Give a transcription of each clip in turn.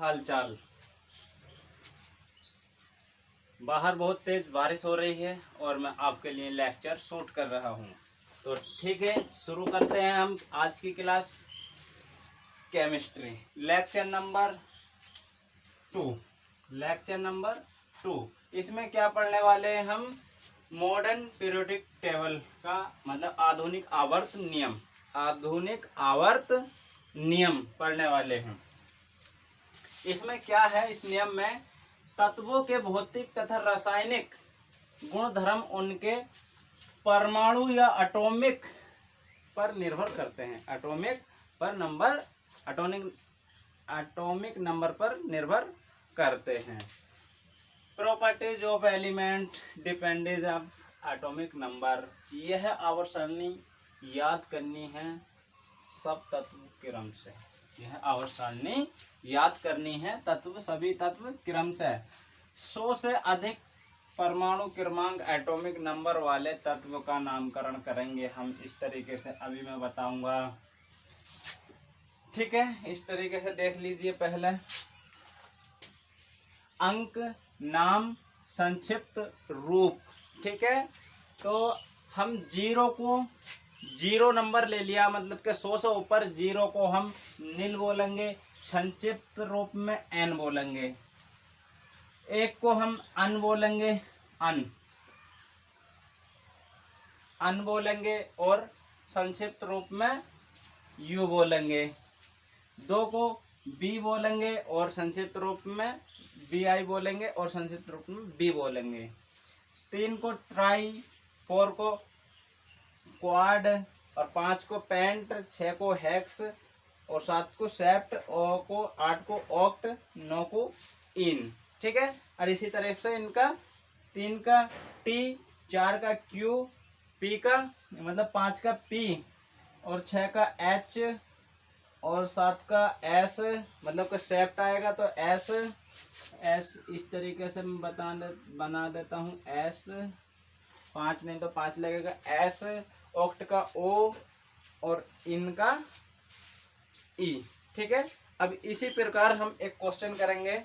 हालचाल। बाहर बहुत तेज बारिश हो रही है और मैं आपके लिए लेक्चर शूट कर रहा हूँ। तो ठीक है, शुरू करते हैं हम आज की class chemistry lecture number 2। Lecture number 2 इसमें क्या पढ़ने वाले हैं हम? मॉडर्न पीरियोडिक टेबल का मतलब आधुनिक आवर्त नियम। आधुनिक आवर्त नियम पढ़ने वाले हैं। इसमें क्या है? इस नियम में तत्वों के भौतिक तथा रासायनिक गुणधर्म उनके परमाणु या एटॉमिक पर निर्भर करते हैं। एटॉमिक नंबर पर निर्भर करते हैं। Properties of element dependence of atomic number. यह आवर्त सारणी याद करनी है सब तत्व क्रम से। यह आवर्त सारणी याद करनी है सभी तत्व क्रम से। 100 से अधिक परमाणु क्रमांक एटॉमिक नंबर वाले तत्व का नामकरण करेंगे हम इस तरीके से। अभी मैं बताऊंगा, ठीक है? इस तरीके से देख लीजिए। पहले अंक, नाम, संक्षिप्त रूप, ठीक है? तो हम जीरो नंबर ले लिया, मतलब कि 100 से ऊपर जीरो को हम नील बोलेंगे, संक्षिप्त रूप में एन बोलेंगे। एक को हम अन बोलेंगे, अन बोलेंगे और संक्षिप्त रूप में यू बोलेंगे। 2 को बी बोलेंगे और संक्षिप्त रूप में बी आई बोलेंगे और संक्षिप्त रूप में बी बोलेंगे। 3 को ट्राई, 4 को क्वाड और 5 को पेंट, 6 को हेक्स और 7 को सेप्ट, 8 को ऑक्ट, 9 को इन, ठीक है? और इसी तरह से इनका 3 का टी, 4 का क्यू, पी का मतलब 5 का पी और 6 का एच और 7 का एस, मतलब कि सेप्ट आएगा तो एस इस तरीके से मैं बना देता हूँ। एस 5 नहीं तो 5 लगेगा एस, ऑक्ट का ओ और इनका ई, ठीक है? अब इसी प्रकार हम एक क्वेश्चन करेंगे।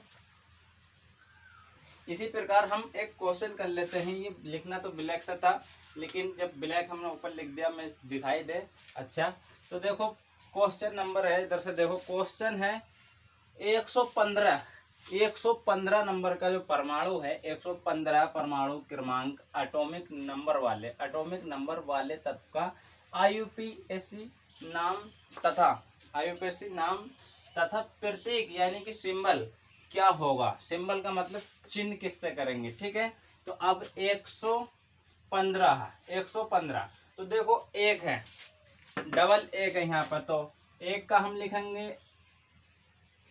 इसी प्रकार हम एक क्वेश्चन कर लेते हैं। ये लिखना तो ब्लैक से था, लेकिन जब ब्लैक हमने ऊपर लिख दिया मैं दिखाई दे। अच्छा, तो देखो क्वेश्चन नंबर है, इधर से देखो। क्वेश्चन है 115 नंबर का जो परमाणु है, 115 परमाणु क्रमांक एटॉमिक नंबर वाले तत्व का आईयूपीएसी नाम तथा प्रतीक यानी कि सिंबल क्या होगा? सिंबल का मतलब चिन्ह किससे करेंगे, ठीक है? तो अब 115 तो देखो एक है, डबल एक है यहाँ पर, तो एक का हम लिखेंगे,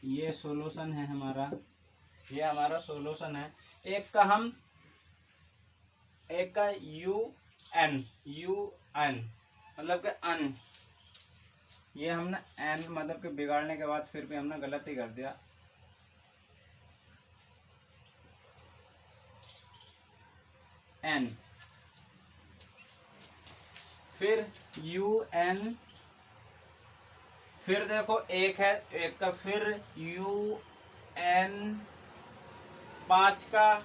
ये सॉल्यूशन है हमारा, ये हमारा सॉल्यूशन है। एक का यू एन मतलब कि अन, ये हमने एन मतलब कि बिगाड़ने के बाद फिर भी हमने गलत ही कर दिया। एन, फिर यू एन, फिर देखो एक है, एक का फिर यू एन, 5 का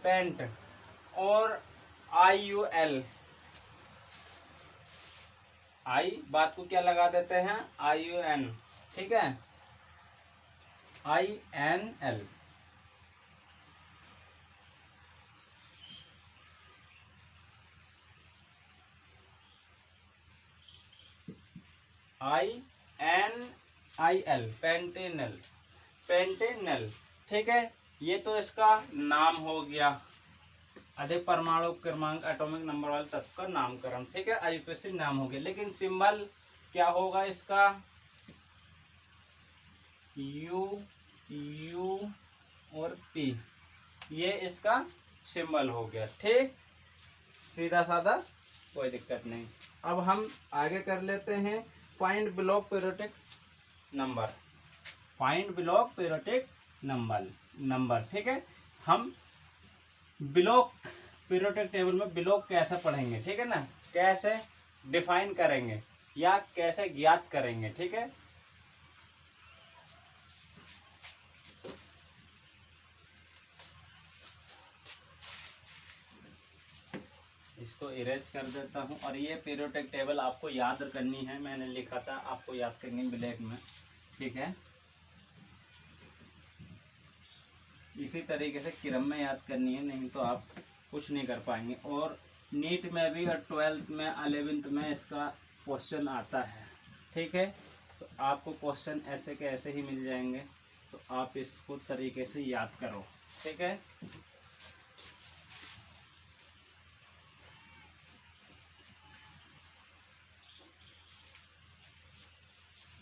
पेंट, और आई यू एल, आई बात को क्या लगा देते हैं? आई यू एन, ठीक है? I N L, I N I L, pentenal, ठीक है? ये तो इसका नाम हो गया, अधिक परमाणु क्रमांक एटॉमिक नंबर वाले तत्व का नामकरण, ठीक है? आईयूपीएसी नाम हो गया। लेकिन सिंबल क्या होगा इसका? यू और पी, ये इसका सिंबल हो गया, ठीक? सीधा साधा, कोई दिक्कत नहीं। अब हम आगे कर लेते हैं फाइंड ब्लॉक पीरियोडिक नंबर, ठीक है? हम ब्लॉक पीरियोडिक टेबल में ब्लॉक कैसे पढ़ेंगे, ठीक है ना? कैसे डिफाइन करेंगे या कैसे ज्ञात करेंगे। ठीक है, इसको इरेज कर देता हूं। और ये पीरियोडिक टेबल आपको याद करनी है, मैंने लिखा था, आपको याद करनी है ब्लैक में। ठीक है, इसी तरीके से क्रम में याद करनी है, नहीं तो आप कुछ नहीं कर पाएंगे। और नीट में भी और 12th में 11th में इसका क्वेश्चन आता है। ठीक है, तो आपको क्वेश्चन ऐसे के ऐसे ही मिल जाएंगे, तो आप इसको तरीके से याद करो। ठीक है,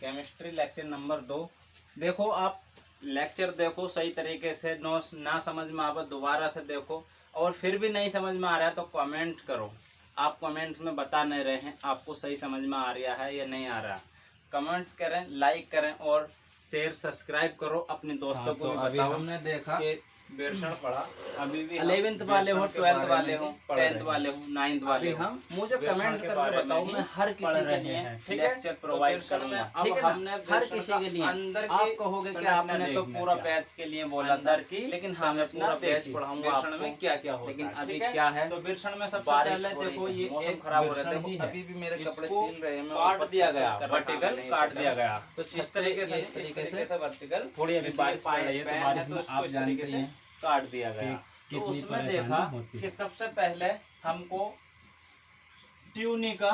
केमिस्ट्री लेक्चर नंबर 2। देखो आप लेक्चर देखो सही तरीके से, ना समझ में आवे दोबारा से देखो, और फिर भी नहीं समझ में आ रहा है तो कमेंट करो। आप कमेंट्स में बता नहीं रहे हैं आपको सही समझ में आ रहा है या नहीं आ रहा, कमेंट्स करें, लाइक करें और शेयर सब्सक्राइब करो, अपने दोस्तों को भी बताओ। हमने देखा कि बेरसण पढ़ा, अभी भी 11th वाले हो, 12th वाले हो, 10th वाले हो, 9th वाले हो, मुझे कमेंट करके बताओ, मैं हर किसी के लिए लेक्चर प्रोवाइड करूंगा। अब हमने हर किसी के लिए, अंदर आप कहोगे कि आपने तो पूरा बैच के लिए बोला अंदर की, लेकिन हमने पूरा बैच पढ़ाऊंगा आपको में क्या क्या होता है। लेकिन अभी क्या है, तो बेरसण में सबसे पहले देखो ये मौसम खराब हो रहा है, अभी भी मेरे कपड़े सील रहे हैं, काट दिया गया, वर्टिकल काट दिया गया, तो इस तरीके से वर्टिकल थोड़ी अभी बारिश पड़ रही है, तो बारिश में आप जानते हैं काट दिया गया। तो उसमें देखा कि सबसे पहले हमको ट्यूनिका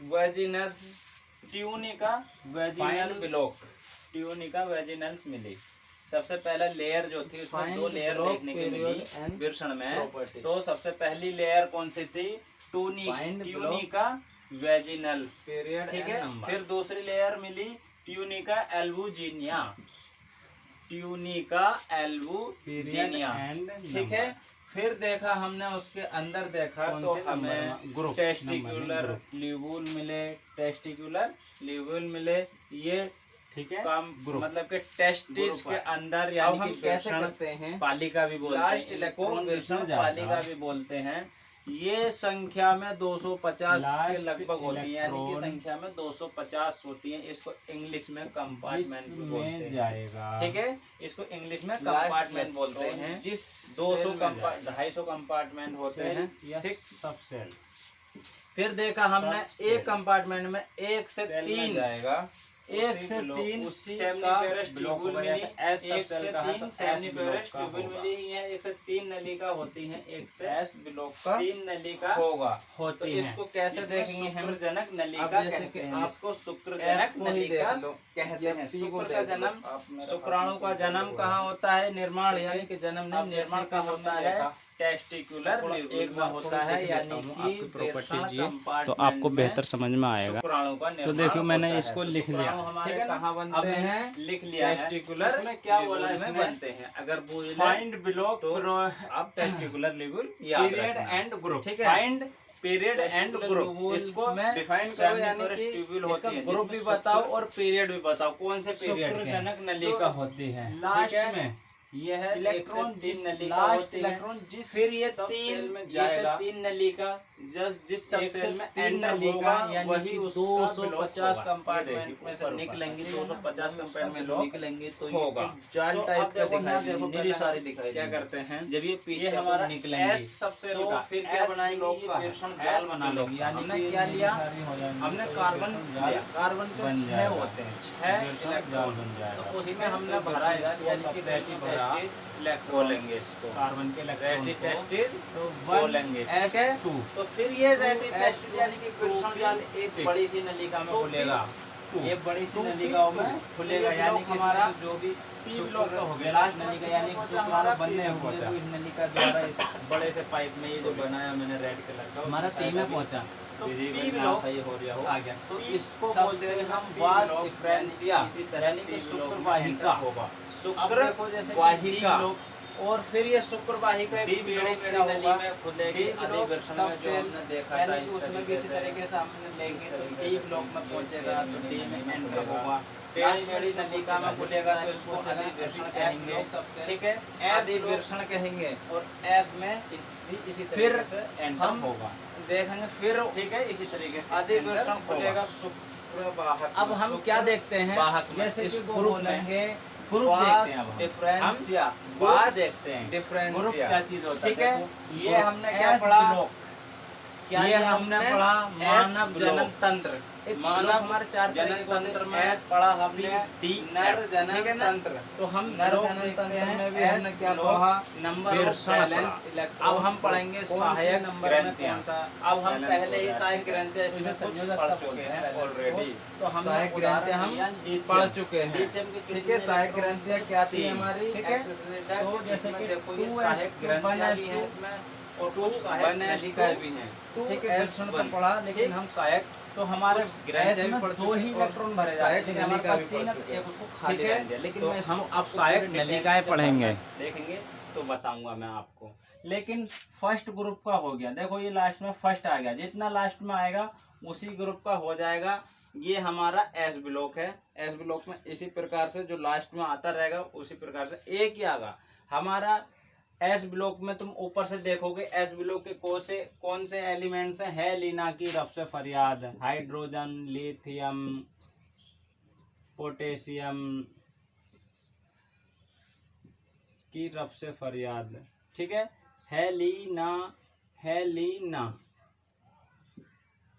वेजिनस मिली। सबसे पहले लेयर जो थी उसमें 2 लेयर देखने को मिली बेरसण में। तो सबसे पहली लेयर कौन सी थी, ट्यूनिका वेजिनल्स। ठीक है, फिर दूसरी लेयर मिली ट्यूनिका एल्बुजिनिया। ठीक है, फिर देखा हमने उसके अंदर देखा तो हमें टेस्टिकुलर ल्यूबुल मिले, ये ठीक है काम मतलब के टेस्टिस के अंदर, यानी हम कैसे करते हैं, पालिका भी बोलते हैं, पालिका भी बोलते हैं। ये संख्या में 250 के लगभग होती है, यानी कि संख्या में 250 होती है। इसको इंग्लिश में कंपार्टमेंट बोलते हैं। ठीक है, इसको इंग्लिश में कंपार्टमेंट बोलते हैं। जिस 250 कंपार्टमेंट होते हैं, ठीक, सब सेल। फिर देखा हमने एक कंपार्टमेंट में 1 से 3 जाएगा, 1 से 3 सेमनीफेरस ट्यूबुल मिली, 1 से 3 सेमनीफेरस ट्यूबुल मिली है, 1 से 3 नलिका होती है, 1 से एस ब्लॉक का 3 नलिका होगा होती तो है। इसको कैसे देखेंगे हम, शुक्रजनक नलिका कहते हैं, आपको शुक्रजनक नलिका कहते हैं। शुक्र का जन्म, शुक्राणु का जन्म कहाँ होता है, निर्माण यानी कि जन्म नहीं, निर्माण का होता है टेस्टिकुलर एक में होता है, यानी कि प्रॉपर्टी तो आपको बेहतर समझ में आएगा। तो देखो मैंने इसको लिख लिया, ठीक है, कहाँ बनते हैं, लिख लिया टेस्टिकुलर में, क्या बोला इसमें बनते हैं। अगर फाइंड बिलो तो आप testicular level period and group, ठीक है, फाइंड पीरियड एंड ग्रुप, इसको डिफाइन करो, यानी कि ट्यूबुल होती है, ग्रुप भी बताओ और पीरियड भी बताओ, कौन से पीरियड शुक्रजनक नलिका होती है। लास्ट में ये है इलेक्ट्रॉन 3 नलिका होती है, फिर ये 3 नलिका जिस सब सेल में एंटर होगा, यानी कि 250 कंपार्टमेंट में से निकलेंगे, 250 कंपार्टमेंट में निकलेंगे तो होगा जाल टाइप का दिखाई, मेरी सारी दिखाई। क्या करते हैं, जब ये पीछे हमारा निकलेंगे सबसे तो फिर क्या बनाएंगे, ये बेरसण जाल बना लेंगे। यानी कि क्या लिया हमने, कार्बन लिया, कार्बन के 6 होते हैं, 6 इलेक्ट्रॉन, तो उसमें हमने भराया, यानी कि रेटिव बोलेंगे इसको, कार्बन के रेटिव एसिड तो बोलेंगे, ठीक है। तो फिर ये रेटिव एसिड यानी कि बेरसण जाल एक बड़ी सी नलिका में खुलेगा, ये बड़ी सी नलिकाओं में खुलेगा, यानी कि हमारा जो भी पी ब्लॉक का हो गया लास्ट नलिका, यानी कि हमारा बनने हुए तो इस नलिका द्वारा इस बड़े से पाइप में ये जो बनाया मैंने रेड कलर का, हमारा पी में पहुंचा, तो पी ब्लॉक सही हो रहा हो आ गया, तो इसको बोलते हैं हम वास डिफरेंशिया, इसी तरह यानी कि शुक्र वाहिका होगा, शुक्र वाहिका। और फिर ये शुक्र वाहिका बड़ी नली में खुलेगी, आधे बेरसण में जो हमने देखा था, उसमें भी इसी तरीके से हमने लेंगे तो डी ब्लॉक में पहुंचेगा, तो डी में एंटर होगा, बड़ी नलिका में खुलेगा तो इसको आधे बेरसण कहेंगे, ठीक है, आधे बेरसण कहेंगे, और एफ में इसी तरीके से एंटर होगा। देखेंगे फिर, ठीक है। इसी तरीके से अधिवेशन खुलेगा शुक्र वाहक। अब हम क्या देखते हैं, जैसे कि ग्रुप लेंगे, ग्रुप देखते हैं, अब डिफरेंशिया ग्रुप देखते हैं, डिफरेंशिया क्या चीज होता है, ठीक है। ये हमने क्या पढ़ा, ये हमने पढ़ा मानव जनन तंत्र, मानव हमारे 4 जनन तंत्र में पढ़ा हमने डी नर जनन तंत्र। तो हम नर जनन तंत्र में भी हमने क्या पढ़ा, नंबर ऑफ बैलेंस इलेक्ट्रॉन। अब हम पढ़ेंगे सहायक ग्रंथियां। अब हम पहले ही सहायक ग्रंथियां इसमें संयोजक पढ़ चुके हैं ऑलरेडी, तो हम सहायक ग्रंथियां हम पढ़ चुके हैं, ठीक है। सहायक ग्रंथियां क्या थी हमारी, ठीक है। तो जैसे कि देखो ये सहायक ग्रंथियां भी हैं इसमें और कुछ सहायक नलिकाएं भी हैं, ठीक है। तो पढ़ा, लेकिन हम सहायक, तो हमारे ग्रंथियां में 2 ही इलेक्ट्रॉन भरे जाते हैं, लेकिन हमारे पास 3 है तो एक उसको खाली रहने दिया। लेकिन मैं हम अब सहायक नलिकाएं पढ़ेंगे, देखेंगे तो बताऊंगा मैं आपको। लेकिन फर्स्ट ग्रुप का हो गया, देखो ये लास्ट में फर्स्ट आ गया, जितना लास्ट में आएगा उसी ग्रुप का हो जाएगा। ये हमारा एस ब्लॉक है, एस ब्लॉक में इसी प्रकार से जो लास्ट में आता रहेगा उसी प्रकार से एक ही आएगा हमारा। एस ब्लॉक में तुम ऊपर से देखोगे, एस ब्लॉक के कौन से एलिमेंट्स हैं, है लीना की रब से फरियाद, हाइड्रोजन, लिथियम, पोटेशियम की रब से फरियाद, ठीक है लीना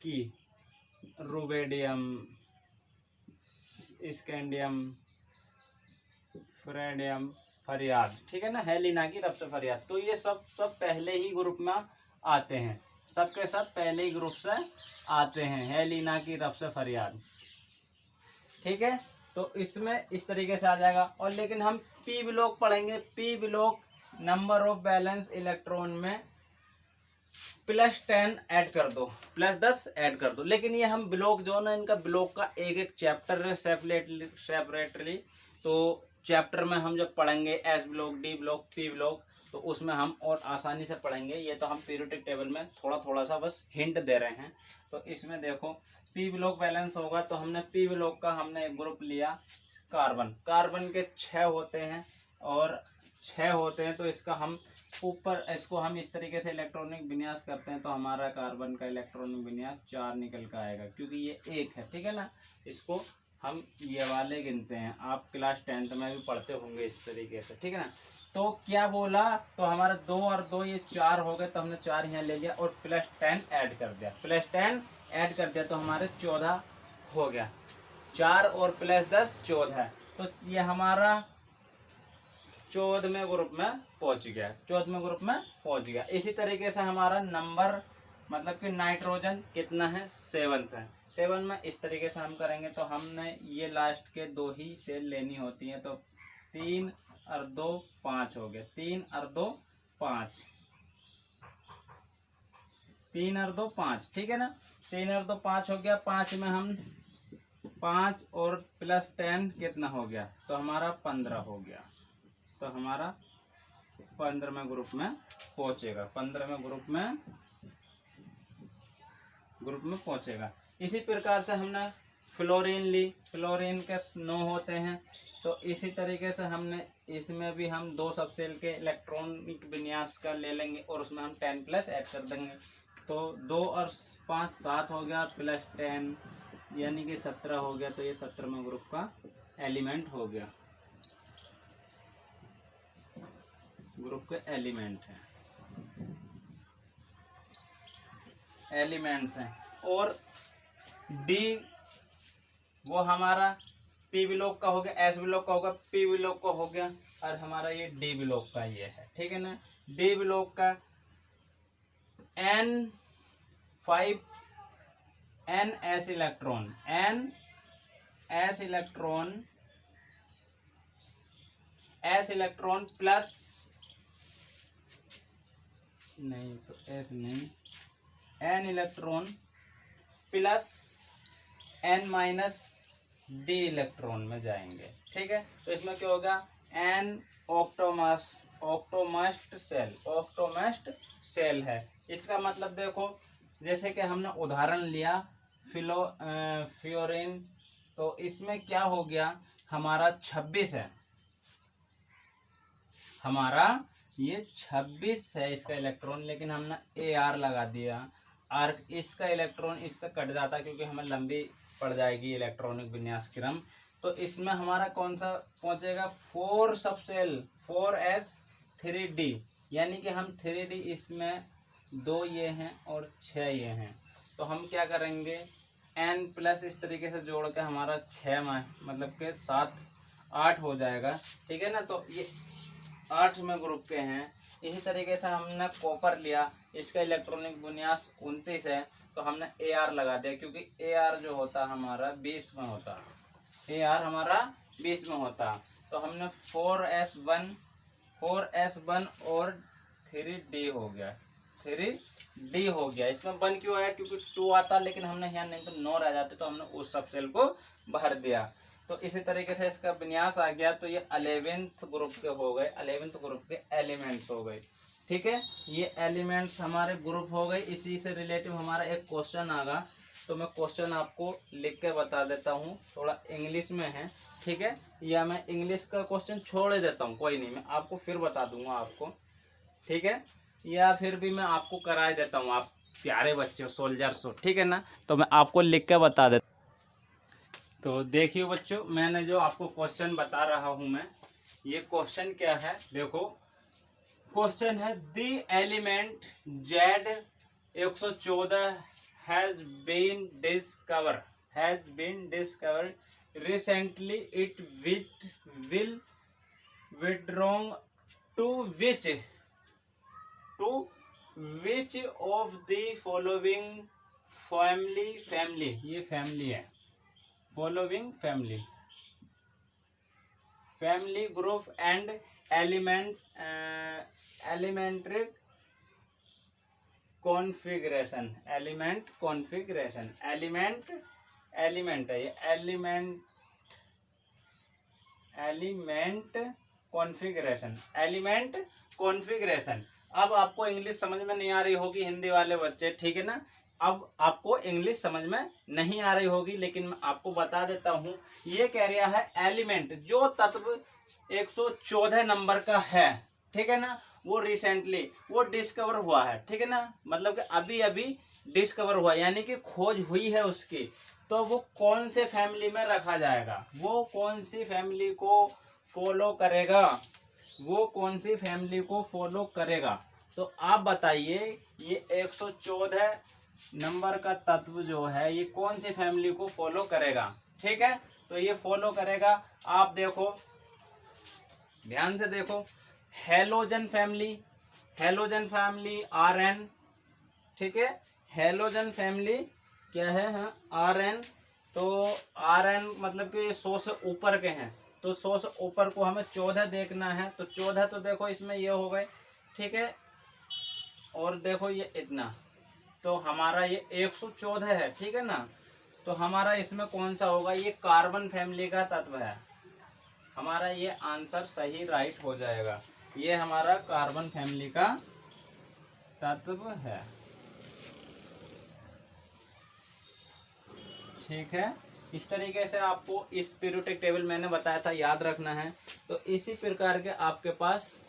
की, रुबेडियम, स्कैंडियम, फ्रेडियम फरियाद, ठीक है ना, हेलिना की रब से फरियाद। तो ये सब पहले ही ग्रुप में आते हैं, सबके सब पहले ही ग्रुप से आते हैं, हेलिना की रब से फरियाद, ठीक है। तो इसमें इस तरीके से आ जाएगा। और लेकिन हम पी ब्लॉक पढ़ेंगे, P block number of balance electron में +10 ऐड कर दो, +10 ऐड कर दो। लेकिन ये हम ब्लॉक जो ना, इनका ब्लॉक का एक चैप्टर है सेपरेटली। तो चैप्टर में हम जब पढ़ेंगे S block, D block, P block, तो उसमें हम और आसानी से पढ़ेंगे। ये तो हम पीरियोडिक टेबल में थोड़ा सा बस हिंट दे रहे हैं। तो इसमें देखो पी ब्लॉक बैलेंस होगा, तो हमने पी ब्लॉक का हमने एक ग्रुप लिया कार्बन, कार्बन के 6 होते हैं और 6 होते हैं। तो इसका हम ऊपर इसको हम इस तरीके से इलेक्ट्रॉनिक विन्यास करते हैं, तो हमारा कार्बन का इलेक्ट्रॉनिक विन्यास 4 निकल कर आएगा, क्योंकि ये 1 है, ठीक है ना। इसको हम ये वाले गिनते हैं, आप क्लास 10th में भी पढ़ते होंगे इस तरीके से, ठीक है ना। तो क्या बोला, तो हमारा 2 और 2 ये 4 हो गए, तो हमने 4 यहाँ ले लिया और +10 ऐड कर दिया, +10 ऐड कर दिया, तो हमारे 14 हो गया। 4 और +10 14, तो ये हमारा 14वें ग्रुप में पहुंच गया, 14वें ग्रुप में पहुंच गया। इसी तरीके से हमारा नंबर मतलब कि नाइट्रोजन कितना है, 7th है। 7 में इस तरीके से हम करेंगे, तो हमने ये लास्ट के 2 ही सेल लेनी होती है, तो 3 और 2 5 हो गए, 3 और 2 5, 3 और 2 5, ठीक है ना। 3 और 2 5 हो गया। 5 में हम 5 और +10 कितना हो गया, तो हमारा 15 हो गया। तो हमारा 15वें ग्रुप में पहुंचेगा, 15वें ग्रुप में पहुंचेगा। इसी प्रकार से हमने फ्लोरीन ली, फ्लोरीन के 9 होते हैं। तो इसी तरीके से हमने इसमें भी हम 2 सबसेल के इलेक्ट्रॉनिक विन्यास का ले लेंगे और उसमें हम 10+ ऐड कर देंगे। तो 2 और 5 7 हो गया, +10 यानी कि 17 हो गया। तो ये 17वें ग्रुप का एलिमेंट हो गया, ग्रुप के एलिमेंट है, एलिमेंट्स हैं। और डी वो हमारा पी ब्लॉक का हो गया, एस ब्लॉक का होगा, पी ब्लॉक का हो गया, और हमारा ये डी ब्लॉक का ये है, ठीक है ना। डी ब्लॉक का N इलेक्ट्रॉन प्लस नहीं, तो एस नहीं, N electron plus N- D electron में जाएंगे, ठीक है। तो इसमें क्या होगा, N ऑक्टोमस्ट सेल है। इसका मतलब देखो, जैसे कि हमने उदाहरण लिया फ्लोरीन, तो इसमें क्या हो गया, हमारा 26 है, हमारा ये 26 है इसका इलेक्ट्रॉन, लेकिन हमने AR लगा दिया। आर्क इसका इलेक्ट्रॉन इससे कट जाता है क्योंकि हमें लंबी पड़ जाएगी इलेक्ट्रॉनिक विन्यास क्रम। तो इसमें हमारा कौन सा पहुंचेगा 4 सब सेल 4s3d, यानी कि हम 3d इसमें 2 ये हैं और 6 ये हैं। तो हम क्या करेंगे n प्लस इस तरीके से जोड़ के हमारा 6 मतलब के 7 8 हो जाएगा, ठीक है ना। तो ये 8 में ग्रुप के हैं। इसी तरीके से हमने कॉपर लिया, इसका इलेक्ट्रॉनिक विन्यास 29 है, तो हमने AR लगा दिया क्योंकि AR जो होता हमारा 20 में होता, AR हमारा 20 में होता। तो हमने 4s1 और 3d हो गया, 3d हो गया। इसमें 1 क्यों आया, क्योंकि 2 आता लेकिन हमने यहाँ नहीं तो 9 रह जाते, तो हमने उस सब सेल को भर दिया। तो इसी तरीके से इसका विन्यास आ गया। तो ये 11th ग्रुप के हो गए, 11th ग्रुप के एलिमेंट्स हो गए, ठीक है। ये एलिमेंट्स हमारे ग्रुप हो गए। इसी से रिलेटिव हमारा एक क्वेश्चन आगा, तो मैं क्वेश्चन आपको लिख के बता देता हूँ, थोड़ा इंग्लिश में है, ठीक है। या मैं इंग्लिश का क्वेश्चन छोड़ देता हूँ, कोई नहीं, मैं आपको फिर बता दूंगा आपको, ठीक है। या फिर भी मैं आपको करा देता हूँ, आप प्यारे बच्चे सोल्जर्स हो, ठीक है ना। तो मैं आपको लिख के बता देता। तो देखिए बच्चों, मैंने जो आपको क्वेश्चन बता रहा हूँ मैं, ये क्वेश्चन क्या है, देखो क्वेश्चन है the element Z 114 has been discovered recently. It will withdrawn to which of the following family, ये फैमिली है, following family group and elementary configuration, element है ये, एलिमेंट कॉन्फ़िगरेशन। अब आपको इंग्लिश समझ में नहीं आ रही होगी हिंदी वाले बच्चे, ठीक है ना। अब आपको इंग्लिश समझ में नहीं आ रही होगी, लेकिन मैं आपको बता देता हूँ। ये कह रहा है एलिमेंट जो तत्व 114 नंबर का है, ठीक है ना, वो रिसेंटली वो डिस्कवर हुआ है, ठीक है ना, मतलब कि अभी अभी डिस्कवर हुआ, यानी कि खोज हुई है उसकी। तो वो कौन से फैमिली में रखा जाएगा, वो कौन सी फैमिली को फॉलो करेगा, वो कौन सी फैमिली को फॉलो करेगा। तो आप बताइए, ये 114 नंबर का तत्व जो है ये कौन सी फैमिली को फॉलो करेगा, ठीक है। तो ये फॉलो करेगा, आप देखो ध्यान से देखो, हेलोजन फैमिली Rn, ठीक है। हेलोजन फैमिली क्या है, Rn। तो Rn मतलब कि 100 से ऊपर के हैं, तो 100 से ऊपर को हमें 14 देखना है। तो 14 तो देखो इसमें ये हो गए, ठीक है। और देखो ये इतना, तो हमारा ये 114 है, ठीक है ना। तो हमारा इसमें कौन सा होगा, ये कार्बन फैमिली का तत्व है। हमारा ये आंसर सही राइट हो जाएगा, ये हमारा कार्बन फैमिली का तत्व है, ठीक है। इस तरीके से आपको इस पीरियोडिक टेबल मैंने बताया था, याद रखना है। तो इसी प्रकार के आपके पास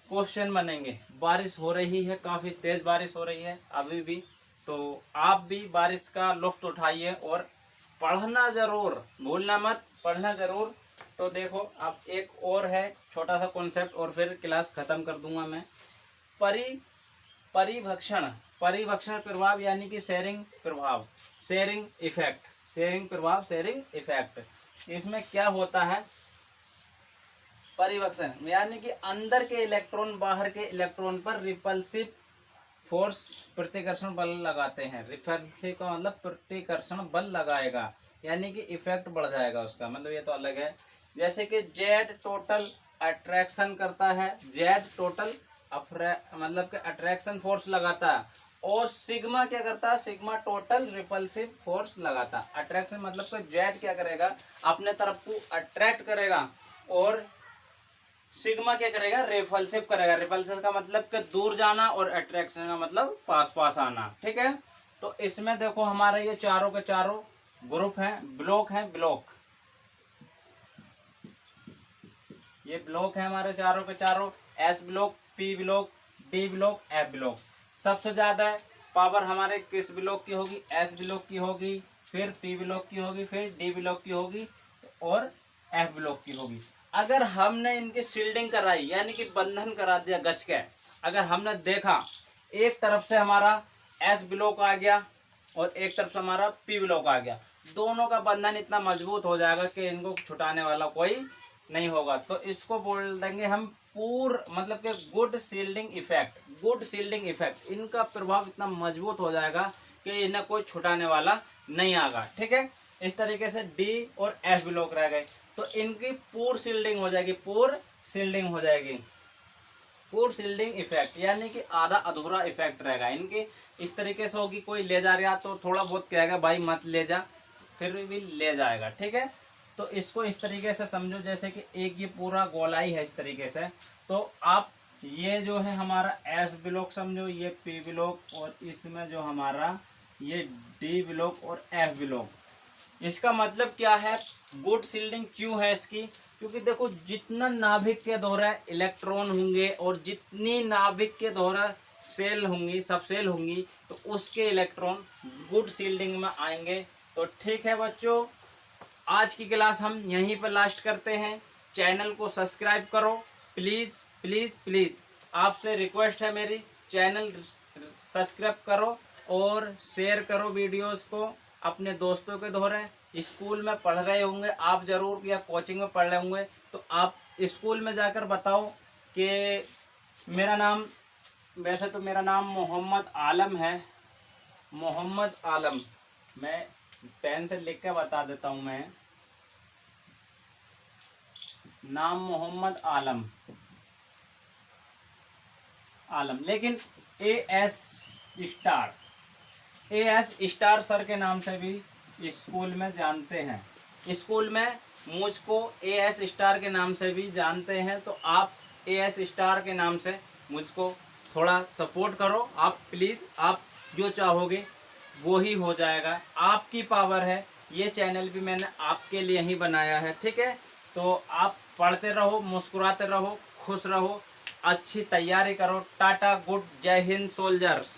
क्वेश्चन बनेंगे। बारिश हो रही है, काफी तेज बारिश हो रही है अभी भी, तो आप भी बारिश का लुत्फ उठाइए और पढ़ना जरूर, भूलना मत, पढ़ना जरूर। तो देखो अब एक और है छोटा सा कॉन्सेप्ट और फिर क्लास खत्म कर दूंगा मैं। परिभक्षण प्रभाव, यानी कि शेयरिंग प्रभाव, शेयरिंग इफेक्ट। इसमें क्या होता है, परिभक्षण यानी कि अंदर के इलेक्ट्रॉन बाहर के इलेक्ट्रॉन पर रिपल्सिव फोर्स, प्रतिकर्षण बल लगाते हैं। रिपल्सिव का मतलब प्रतिकर्षण बल लगाएगा, यानी कि इफेक्ट बढ़ जाएगा उसका, मतलब ये तो अलग है। जैसे कि जेड टोटल अट्रैक्शन करता है, जेड टोटल मतलब कि अट्रैक्शन फोर्स लगाता है, और सिग्मा क्या करता है, सिग्मा टोटल रिपल्सिव फोर्स लगाता है। अट्रैक्शन मतलब कि जेड क्या करेगा, अपने तरफ को अट्रैक्ट करेगा, और सिग्मा क्या करेगा, रिपल्सिव करेगा। रिपल्सिव का मतलब कि दूर जाना, और अट्रैक्शन का मतलब पास पास आना, ठीक है। तो इसमें देखो हमारे ये चारों के चारों ग्रुप हैं, ब्लॉक हैं, ये ब्लॉक है हमारे चारों के चारों, S block, P block, D block, F block. सबसे ज्यादा पावर हमारे किस ब्लॉक की होगी, एस ब्लॉक की होगी, फिर पी ब्लॉक की होगी, फिर डी ब्लॉक की होगी और एफ ब्लॉक की होगी। अगर हमने इनकी शील्डिंग कराई यानी कि बंधन करा दिया गच के, अगर हमने देखा एक तरफ से हमारा एस ब्लॉक आ गया और एक तरफ से हमारा पी ब्लॉक आ गया, दोनों का बंधन इतना मजबूत हो जाएगा कि इनको छुटाने वाला कोई नहीं होगा। तो इसको बोल देंगे हम मतलब कि good shielding effect. Good shielding effect, इनका प्रभाव इतना मजबूत हो जाएगा कि इन्हें कोई छुटाने वाला नहीं आएगा। ठीक है, इस तरीके से डी और एफ ब्लॉक रह गए, तो इनकी पूर शील्डिंग हो जाएगी, पूर शील्डिंग हो जाएगी। पूर शील्डिंग इफेक्ट यानी कि आधा अधूरा इफेक्ट रहेगा इनकी। इस तरीके से होगी, कोई ले जा रहा तो थोड़ा बहुत कहेगा भाई मत ले जा, फिर भी ले जाएगा। ठीक है, तो इसको इस तरीके से समझो जैसे कि एक ये पूरा गोलाई है इस तरीके से। तो आप ये जो है हमारा एस ब्लॉक समझो, ये पी ब्लॉक, और इसमें जो हमारा ये डी ब्लॉक और एफ ब्लॉक। इसका मतलब क्या है, गुड शील्डिंग क्यों है इसकी, क्योंकि देखो जितना नाभिक के द्वारा इलेक्ट्रॉन होंगे और जितनी नाभिक के द्वारा सेल होंगी, सब सेल होंगी, तो उसके इलेक्ट्रॉन गुड शील्डिंग में आएंगे। तो ठीक है बच्चों, आज की क्लास हम यहीं पर लास्ट करते हैं। चैनल को सब्सक्राइब करो प्लीज़ प्लीज़ प्लीज़, आपसे रिक्वेस्ट है मेरी, चैनल सब्सक्राइब करो और शेयर करो वीडियोस को अपने दोस्तों के द्वारा। स्कूल में पढ़ रहे होंगे आप ज़रूर, या कोचिंग में पढ़ रहे होंगे, तो आप स्कूल में जाकर बताओ कि मेरा नाम, वैसे तो मेरा नाम मोहम्मद आलम है, मोहम्मद आलम। मैं पेन से लिख के बता देता हूँ, मैं नाम मोहम्मद आलम, लेकिन AS star, AS star sir के नाम से भी स्कूल में जानते हैं। स्कूल में मुझको AS स्टार के नाम से भी जानते हैं, तो आप AS स्टार के नाम से मुझको थोड़ा सपोर्ट करो आप प्लीज़। आप जो चाहोगे वो ही हो जाएगा, आपकी पावर है। ये चैनल भी मैंने आपके लिए ही बनाया है। ठीक है, तो आप पढ़ते रहो, मुस्कुराते रहो, खुश रहो, अच्छी तैयारी करो। टाटा, गुड, जय हिंद सोल्जर्स।